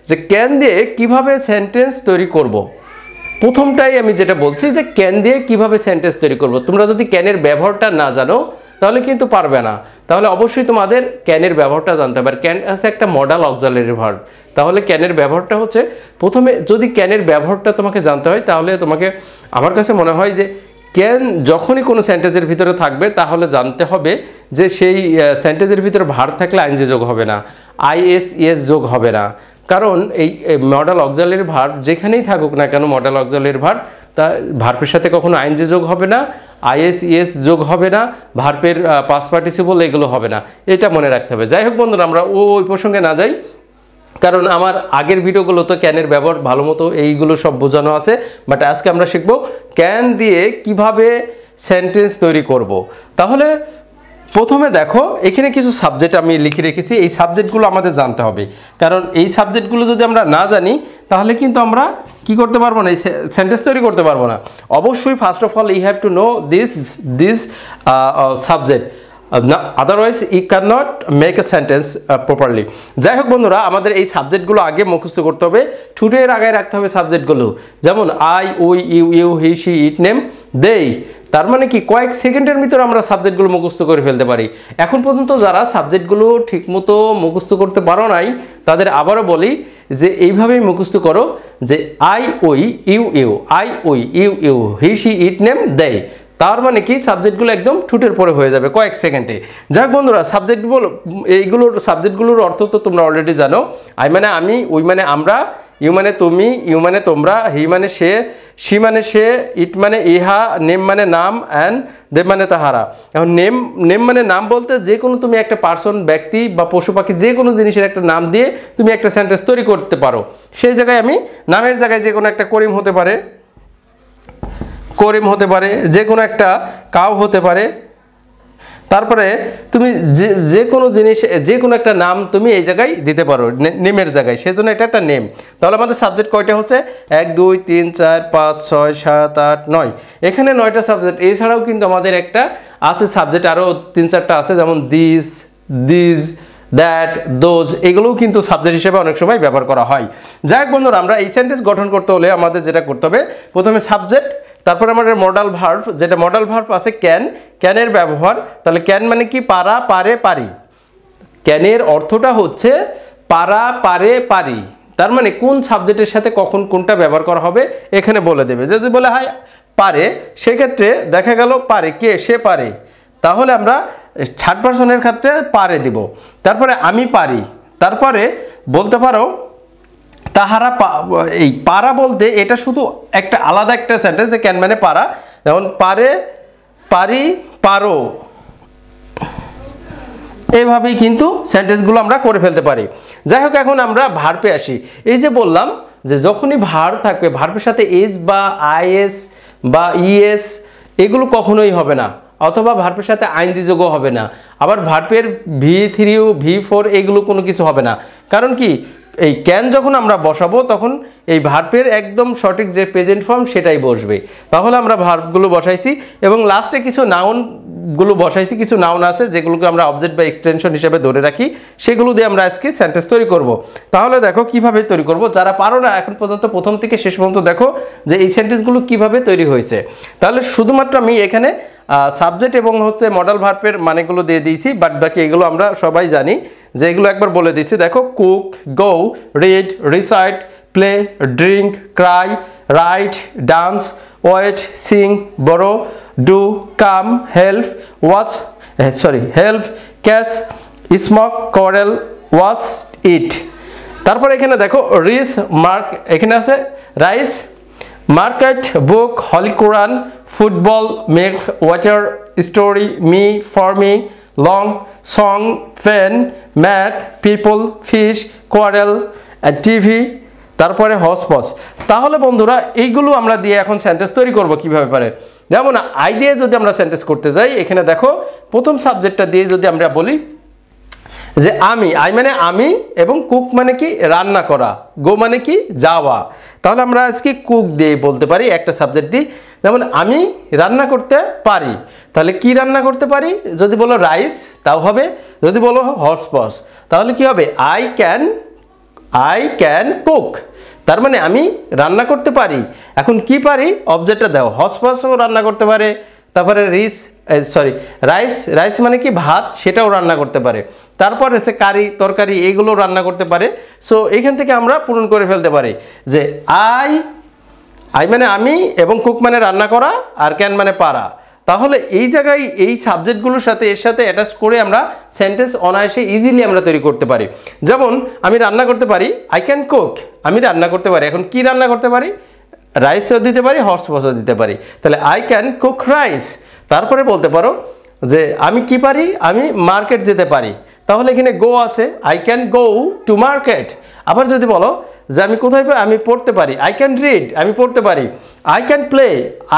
যে ক্যান দিয়ে কিভাবে সেন্টেন্স তৈরি করব। প্রথমটাই আমি যেটা বলছি যে ক্যান দিয়ে কিভাবে সেন্টেন্স তৈরি করব। তোমরা যদি ক্যানের ব্যবহারটা না জানো তাহলে কিন্তু পারবে না। তাহলে অবশ্যই তোমাদের ক্যানের ব্যবহারটা জানতে হবে। আর ক্যান আছে একটা মডাল অক্সিলারি ভার্ব। তাহলে ক্যানের ব্যবহারটা হচ্ছে, প্রথমে যদি ক্যানের ব্যবহারটা তোমাকে জানতে হয় তাহলে তোমাকে, আমার কাছে মনে হয় যে ক্যান যখনই কোনো সেন্টেন্সের ভিতরে থাকবে তাহলে জানতে হবে যে সেই সেন্টেন্সের ভিতরে ভার্ব থাকলে আইএনজি যোগ হবে না, আইএস যোগ হবে না। কারণ এই মডাল অক্সিলারি ভার্ব যেখানেই থাকুক না কেন, মডাল অক্সিলারি ভার্ব, তা ভার্বের সাথে কখনো আইএনজি যোগ হবে না, আইএস যোগ হবে না, ভার্বের পাস্ট পার্টিসিপল এগুলো হবে না। এটা মনে রাখতে হবে। যাই হোক বন্ধুরা, আমরা ওই প্রসঙ্গে না যাই, কারণ আমার আগের ভিডিওগুলো তো ক্যানের ব্যবহার ভালো মতো এইগুলো সব বোঝানো আছে। বাট আজকে আমরা শিখব ক্যান দিয়ে কিভাবে সেন্টেন্স তৈরি করব। তাহলে প্রথমে দেখো এখানে কিছু সাবজেক্ট আমি লিখে রেখেছি, এই সাবজেক্টগুলো আমাদের জানতে হবে। কারণ এই সাবজেক্টগুলো যদি আমরা না জানি তাহলে কিন্তু আমরা কি করতে পারবো না, এই সেন্টেন্স তৈরি করতে পারবো না। অবশ্যই first of all you have to know this subject, otherwise you can not make a sentence properly. যাই হোক বন্ধুরা, আমাদের এই সাবজেক্টগুলো আগে মুখস্থ করতে হবে, ঠুটের আগে রাখতে হবে সাবজেক্টগুলো। যেমন I, we, you, he, she, it, name, they. তার মানে কি কয়েক সেকেন্ডের ভিতরে আমরা সাবজেক্টগুলো মুখস্থ করে ফেলতে পারি। এখন পর্যন্ত যারা সাবজেক্টগুলো ঠিকমতো মুখস্থ করতে পারো নাই তাদের আবারও বলি যে এইভাবেই মুখস্থ করো যে I, we, you, I, we, you, he, she, it, name, they. তার মানে কি সাবজেক্টগুলো একদম ঠুটের পরে হয়ে যাবে কয়েক সেকেন্ডে। যাক বন্ধুরা, সাবজেক্টগুলোর অর্থ তো তোমরা অলরেডি জানো। আই মানে আমি, উই মানে আমরা, ইউ মানে তুমি, ইউ মানে তোমরা, হি মানে সে, শি মানে সে, ইট মানে ইহা, নেম মানে নাম, অ্যান্ড দেব মানে তাহারা। এখন নেম মানে নাম বলতে যে কোনো তুমি একটা পার্সন, ব্যক্তি বা পশু পাখি যে কোনো জিনিসের একটা নাম দিয়ে তুমি একটা সেন্টেন্স তৈরি করতে পারো। সেই জায়গায় আমি নামের জায়গায় যে কোনো একটা করিম হতে পারে, যে কোনো একটা কাউ হতে পারে। তারপরে তুমি যে কোনো জিনিস, যে কোনো একটা নাম তুমি এই জায়গায় দিতে পারো নেমের জায়গায়, সেজন্য এটা একটা নেম। তাহলে আমাদের সাবজেক্ট কয়টা হচ্ছে? 1 2 3 4 5 6 7 8 9। এখানে 9টা সাবজেক্ট। এছাড়াও কিন্তু আমাদের একটা আছে সাবজেক্ট, আরও 3-4টা আছে, যেমন দিস, দ্যাট, দোজ, এগুলোও কিন্তু সাবজেক্ট হিসেবে অনেক সময় ব্যবহার করা হয়। যাই হোক বন্ধুরা, আমরা এই সেন্টেন্স গঠন করতে হলে আমাদের যেটা করতে হবে, প্রথমে সাবজেক্ট, তারপরে আমাদের মডাল ভার্ব, যেটা মডাল ভার্ব আছে ক্যানের ব্যবহার। তাহলে ক্যান মানে কি? পারা, পারে, পারি। ক্যানের অর্থটা হচ্ছে পারা, পারে, পারি। তার মানে কোন সাবজেক্টের সাথে কখন কোনটা ব্যবহার করা হবে এখানে বলে দেবে। যদি বলে হয় পারে, সেক্ষেত্রে দেখা গেল পারে কে? সে পারে। তাহলে আমরা থার্ড পারসনের ক্ষেত্রে পারে দিব। তারপরে আমি পারি। তারপরে বলতে পারো তাহারা, এই পারা বলতে এটা শুধু একটা আলাদা একটা সেন্টেন্স, যে ক্যান মানে পারা। যেমন পারে, পারি, পারো, এইভাবেই কিন্তু সেন্টেন্সগুলো আমরা করে ফেলতে পারি। যাই হোক, এখন আমরা ভার্বে আসি। এই যে বললাম যে যখনই ভার্ব থাকবে, ভার্বের সাথে এস বা আইএস বা ইএস এগুলো কখনোই হবে না, অথবা ভার্বের সাথে আইএনজি যোগও হবে না। আবার ভার্বের V3, V4 এগুলো কোনো কিছু হবে না। কারণ কি, এই ক্যান যখন আমরা বসাবো তখন এই ভার্বের একদম সঠিক যে প্রেজেন্ট ফর্ম সেটাই বসবে। তাহলে আমরা ভার্বগুলো বসাইছি এবং লাস্টে কিছু নাউনগুলো বসাইছি। কিছু নাউন আছে যেগুলোকে আমরা অবজেক্ট বা এক্সটেনশন হিসেবে ধরে রাখি, সেগুলো দিয়ে আমরা আজকে সেন্টেন্স তৈরি করব। তাহলে দেখো কিভাবে তৈরি করব। যারা পারো না এখন পর্যন্ত, প্রথম থেকে শেষ পর্যন্ত দেখো যে এই সেন্টেন্সগুলো কিভাবে তৈরি হয়েছে। তাহলে শুধুমাত্র আমি এখানে সাবজেক্ট এবং হচ্ছে মডাল ভার্বের মানেগুলো দিয়ে দিয়েছি, বাট বাকি এগুলো আমরা সবাই জানি, যে এগুলো একবার বলে দিচ্ছি। দেখো, cook, go, read, recite, play, drink, cry, write, dance, wait, sing, borrow, do, come, help, help, catch, smoke, quarrel, wash, eat. তারপর এখানে দেখো রিস, মার্ক, এখানে আছে rice, market, book, holy Quran, football, make, water, story, me, for me, long, song, fan, math, people, fish, quarrel, TV, তারপরে হসপস। তাহলে বন্ধুরা এইগুলো আমরা দিয়ে এখন সেন্টেন্স তৈরি করব কিভাবে পারে। যেমন আই দিয়ে যদি আমরা সেন্টেন্স করতে যাই, এখানে দেখো প্রথম সাবজেক্টটা দিয়ে যদি আমরা বলি যে আমি, আই মানে আমি, এবং কুক মানে কি? রান্না করা, গো মানে কি? যাওয়া। তাহলে আমরা আজকে কুক দিয়ে বলতে পারি একটা সাবজেক্ট দিই। যেমন আমি রান্না করতে পারি। তাহলে কি রান্না করতে পারি? যদি বলো রাইস তাও হবে, যদি বলো হসপস তাহলে কি হবে? I can I can cook, তার মানে আমি রান্না করতে পারি। এখন কি পারি, অবজেক্টটা দাও। হসপাসও রান্না করতে পারে, তারপরে রাইস মানে কি ভাত, সেটাও রান্না করতে পারে। তারপর এসে কারি তরকারি এইগুলো রান্না করতে পারে। সো এইখান থেকে আমরা পূরণ করে ফেলতে পারি যে আই মানে আমি, এবং কুক মানে রান্না করা, আর ক্যান মানে পারা। তাহলে এই জায়গায় এই সাবজেক্টগুলোর সাথে এর সাথে অ্যাটাচ করে আমরা সেন্টেন্স অনায়াসে ইজিলি আমরা তৈরি করতে পারি। যেমন আমি রান্না করতে পারি, আই ক্যান কুক, আমি রান্না করতে পারি। এখন কি রান্না করতে পারি, রাইসও দিতে পারি, হর্স পসও দিতে পারি। তাহলে আই ক্যান কুক রাইস। তারপরে বলতে পারো যে আমি কি পারি, আমি মার্কেট যেতে পারি। তাহলে এখানে গো আছে, I can go to market. আবার যদি বলো যে আমি কোথায় আমি পড়তে পারি, আই ক্যান রিড, আমি পড়তে পারি। I can play,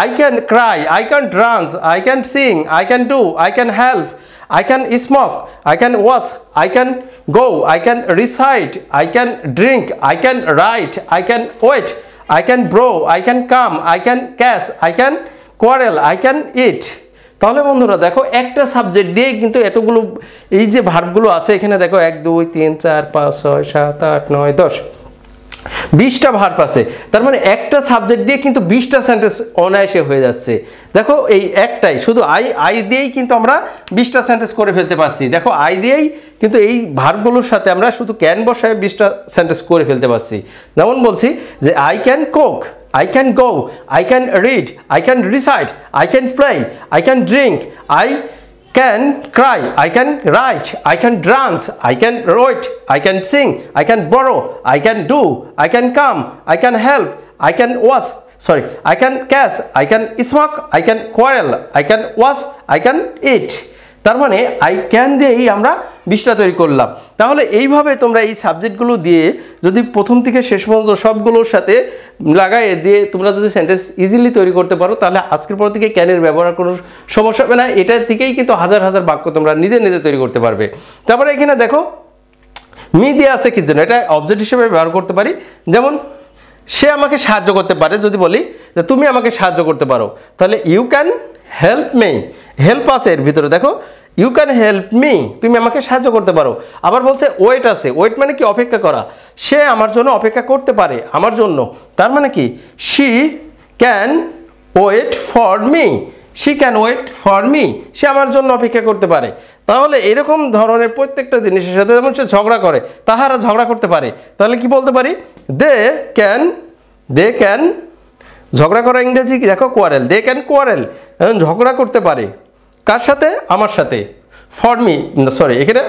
I can Cry, I can dance, I can sing, I can do, I can help, I can smoke, I can wash, I can go, I can recite, I can drink, I can write, I can wait, I can borrow, I can come, I can catch, I can quarrel, I can eat. তাহলে বন্ধুরা দেখো একটা subject দিয়ে কিন্তু এতগুলো এই যে ভার্বগুলো আছে এখানে দেখো 1 2 3 4 5 6 7 8 9 10 20টা ভার্ব আছে। তার মানে একটা সাবজেক্ট দিয়ে কিন্তু 20টা সেন্টেন্স অনায়াসে হয়ে যাচ্ছে। দেখো এই একটাই শুধু আই দিয়েই কিন্তু আমরা 20টা সেন্টেন্স করে ফেলতে পারছি। দেখো আই দিয়েই কিন্তু এই ভার্বগুলোর সাথে আমরা শুধু ক্যান বসায় 20টা সেন্টেন্স করে ফেলতে পারছি। যেমন বলছি যে I can cook, I can go, I can read, I can recite, I can play, I can drink, I can cry, I can write, I can dance, I can write, I can sing, I can borrow, I can do, I can come, I can help, I can wash, I can catch, I can smoke, I can quarrel, I can wash, I can eat. তার মানে I can দিয়েই আমরা 20টা তৈরি করলাম। তাহলে এইভাবে তোমরা এই সাবজেক্টগুলো দিয়ে যদি প্রথম থেকে শেষ পর্যন্ত সবগুলোর সাথে লাগাই দিয়ে তোমরা যদি সেন্টেন্স ইজিলি তৈরি করতে পারো, তাহলে আজকের পর থেকে ক্যানের ব্যবহার কোনো সমস্যা হবে না। এটা থেকেই কিন্তু হাজার হাজার বাক্য তোমরা নিজে নিজে তৈরি করতে পারবে। তারপরে এখানে দেখো মি দিয়ে আছে কি জন্য, এটা অবজেক্ট হিসেবে ব্যবহার করতে পারি। যেমন সে আমাকে সাহায্য করতে পারে, যদি বলি যে তুমি আমাকে সাহায্য করতে পারো, তাহলে you can help me, help আছে এর ভিতরে, দেখো ইউ ক্যান হেল্প মি, তুমি আমাকে সাহায্য করতে পারো। আবার বলছে ওয়েট আছে, ওয়েট মানে কি অপেক্ষা করা, সে আমার জন্য অপেক্ষা করতে পারে আমার জন্য। তার মানে কি she can wait for me, she can wait for me, সে আমার জন্য অপেক্ষা করতে পারে। তাহলে এরকম ধরনের প্রত্যেকটা জিনিসের সাথে, যেমন সে ঝগড়া করে, তাহারা ঝগড়া করতে পারে, তাহলে কি বলতে পারি দে ক্যান, ঝগড়া করা ইংরেজি কি দেখো কোয়ারেল, দে ক্যান কোয়ারেল, ঝগড়া করতে পারে কার সাথে, আমার সাথে, ফর মি এখানে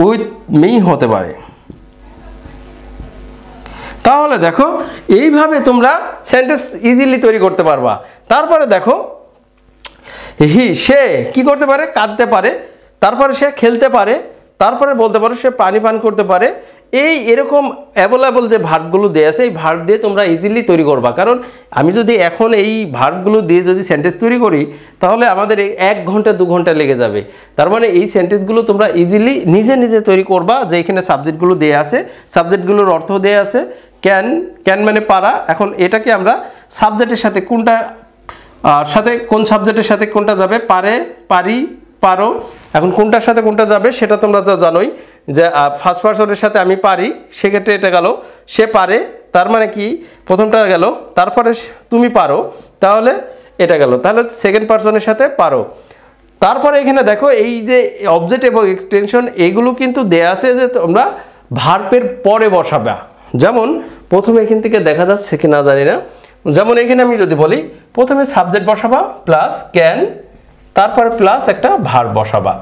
উইথ মি হতে পারে। তাহলে দেখো এইভাবে তোমরা সেন্টেন্স ইজিলি তৈরি করতে পারবা। তারপরে দেখো সে কি করতে পারে, কাঁদতে পারে, তারপরে সে খেলতে পারে, তারপরে বলতে পারো সে পানি পান করতে পারে। এরকম অ্যাভেলেবল যে ভার্বগুলো দেওয়া আছে, এই ভার্ব দিয়ে তোমরা ইজিলি তৈরি করবা। কারণ আমি যদি এখন এই ভার্বগুলো দিয়ে যদি সেন্টেন্স তৈরি করি, তাহলে আমাদের 1 ঘন্টা 2 ঘন্টা লেগে যাবে। তার মানে এই সেন্টেন্সগুলো তোমরা ইজিলি নিজে নিজে তৈরি করবা। যে এখানে সাবজেক্টগুলো দেওয়া আছে, সাবজেক্টগুলোর অর্থ দেওয়া আছে। ক্যান মানে পারা। এখন এটাকে আমরা সাবজেক্টের সাথে কোন সাবজেক্টের সাথে কোনটা যাবে, পারে, পারি, পারো। এখন কোনটার সাথে কোনটা যাবে সেটা তোমরা জানোই, যে ফার্স্ট পারসনের সাথে আমি পারি, সেক্ষেত্রে এটা গেল সে পারে, তার মানে কি প্রথমটা গেল, তারপরে তুমি পারো, তাহলে এটা গেল, তাহলে সেকেন্ড পারসনের সাথে পারো। তারপরে এখানে দেখো এই যে অবজেক্ট এবং এক্সটেনশন এগুলো কিন্তু দেয়া আছে যে তোমরা ভার্বের পরে বসাবা। যেমন প্রথমে এখান থেকে দেখা যাচ্ছে কি না জানি না, যেমন এখানে আমি যদি বলি প্রথমে সাবজেক্ট বসাবা প্লাস ক্যান, তারপরে প্লাস একটা ভার্ব বসাবা,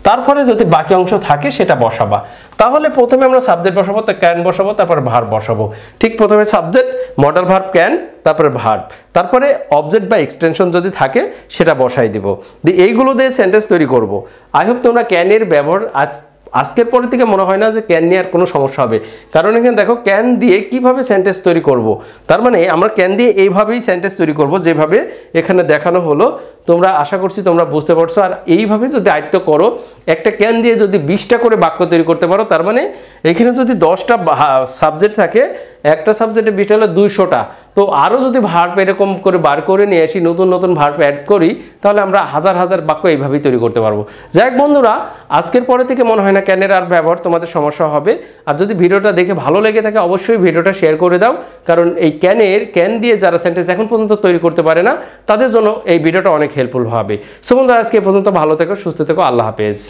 তারপরে যদি বাকি অংশ থাকে সেটা বসাবা। তাহলে প্রথমে আমরা সাবজেক্ট বসাবো, তো ক্যান বসাবো, তারপরে ভার্ব বসাবো। ঠিক প্রথমে সাবজেক্ট, মডাল ভার্ব ক্যান, তারপরে ভার্ব, তারপরে অবজেক্ট বা এক্সটেনশন যদি থাকে সেটা বসাই দিব। এইগুলো দিয়ে সেন্টেন্স তৈরি করব। আই হোপ তোমরা ক্যানের ব্যবহার আজকের পরে থেকে মনে হয় না যে ক্যান নিয়ে আর কোনো সমস্যা হবে। কারণ এখানে দেখো ক্যান দিয়ে কিভাবে সেন্টেন্স তৈরি করব। তার মানে আমরা ক্যান দিয়ে এইভাবেই সেন্টেন্স তৈরি করব, যেভাবে এখানে দেখানো হলো। তোমরা আশা করছি তোমরা বুঝতে পারছো। আর এইভাবে যদি আয়ত্ত করো, একটা ক্যান দিয়ে যদি 20টা করে বাক্য তৈরি করতে পারো, তার মানে এখানে যদি 10টা সাবজেক্ট থাকে, একটা সাবজেক্টে 20টা হলে 200টা, তো আরও যদি ভার্ব এরকম করে বার করে নিয়ে আসি, নতুন নতুন ভার্ব অ্যাড করি, তাহলে আমরা হাজার হাজার বাক্য এইভাবেই তৈরি করতে পারবো। যাই হোক বন্ধুরা, আজকের পরে থেকে মনে হয় না ক্যানের আর ব্যবহার তোমাদের সমস্যা হবে। আর যদি ভিডিওটা দেখে ভালো লেগে থাকে অবশ্যই ভিডিওটা শেয়ার করে দাও, কারণ এই ক্যান দিয়ে যারা সেন্টেন্স এখন পর্যন্ত তৈরি করতে পারে না তাদের জন্য এই ভিডিওটা অনেক হেল্পফুল হবে। সো বন্ধুরা, আজকে এ পর্যন্ত ভালো থেকো, সুস্থ থেকো, আল্লাহ হাফেজ।